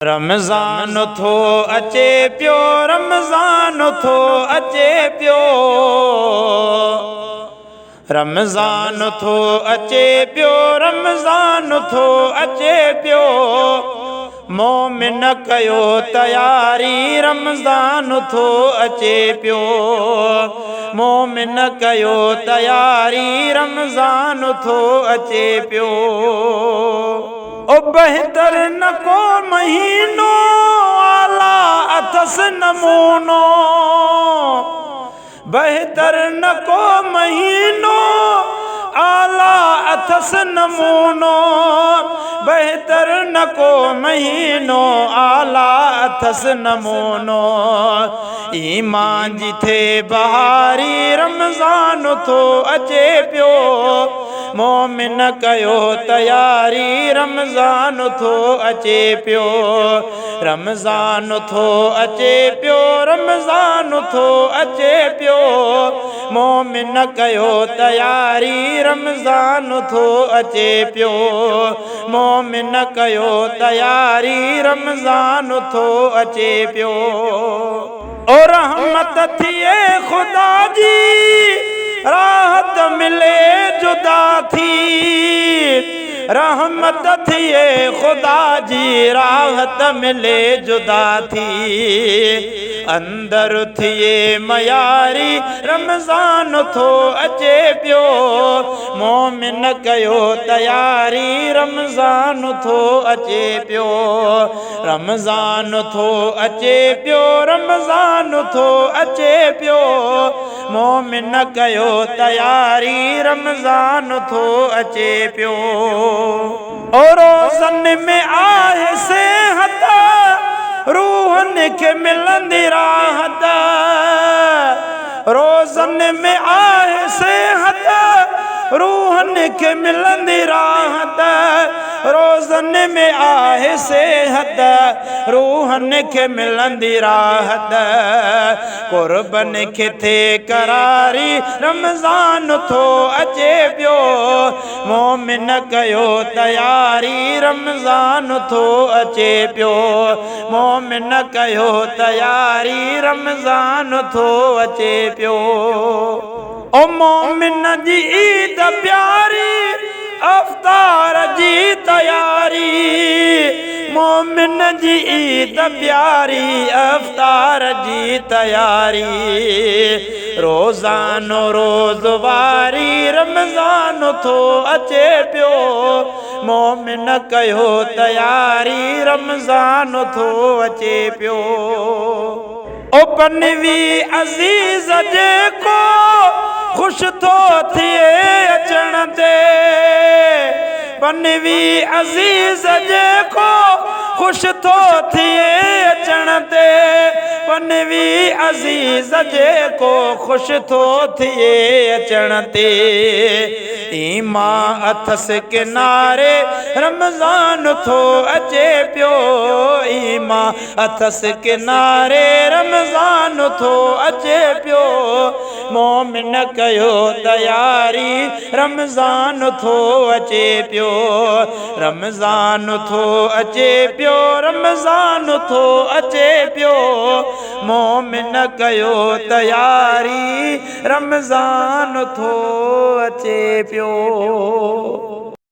रमज़ान थो अचे पियो, रमज़ान थो अचे पियो, रमज़ान थो अचे पियो, रमज़ान थो अचे पियो। मोमिन कयो तयारी, रमज़ान थो अचे पियो। मोमिन कयो तयारी, रमज़ान थो अचे पियो। ओ बहितर न को महीनो, आला अथस नमूनो। बहितर न को महीनो, आला अथस नमूनो। बहितर न को महीनो, आला अथस नमूनो। ईमान जी थे बहारी, रमज़ान थो अचे पियो। मोमिन कयो तयारी, रमज़ान थो अचे पियो। रमज़ान थो अचे पियो, रमज़ान थो अचे पियो। मोमिन कयो तयारी, रमज़ान थो अचे पियो। मोमिन कयो तयारी, रमज़ान थो अचे पियो। और रहमत थिए खुदा जी, राहत मिले जुदा थी। रहमत थिए खुदा जी, राहत मिले जुदा थी। अंदर थिए मयारी, रमज़ान थो अचे पियो। मोमिन कयो तयारी, रमज़ान थो अचे पियो। रमज़ान थो अचे पियो, रमज़ान थो अचे पियो। मोमिन कयो तयारी, रमज़ान थो अचे पियो। और रोज़न में आहे सेहत, रूहन खे मिलंदी राहत। रोज़न में आहे सेहत, रूहन खे मिलंदी राहत। रोज़न में आहे सेहत, रूहन खे मिलंदी राहत। कुर्बन खे थे करारी, रमज़ान थो अचे पियो। मोमिन कयो तयारी, रमज़ान थो अचे पियो। मोमिन कयो तयारी, रमज़ान थो अचे पियो। ओ मोमिन जी ईद प्यारी, अफ्तार जी तयारी। मोमिन जी ईद प्यारी, अफ्तार जी तयारी। रोज़ानो रोज़वारी, रमज़ान थो अचे पियो। मोमिन कयो तयारी, रमज़ान थो अचे पियो। ओ बनवी अज़ीज़ जेको खुश थो थिए अचण ते। बनवी अज़ीज़ जेको खुश थो थिए अचण ते। बनवी अज़ीज़ जेको खुश थो थिए अचण ते। ईमान अथस किनारे, रमज़ान थो अचे पियो। ईमान अथस किनारे, रमज़ान थो अचे पियो। मोमिन कयो तयारी, रमज़ान थो अचे पियो। रमज़ान थो अचे पियो, रमज़ान थो अचे पियो। मोमिन कयो तयारी, रमज़ान थो अचे पियो।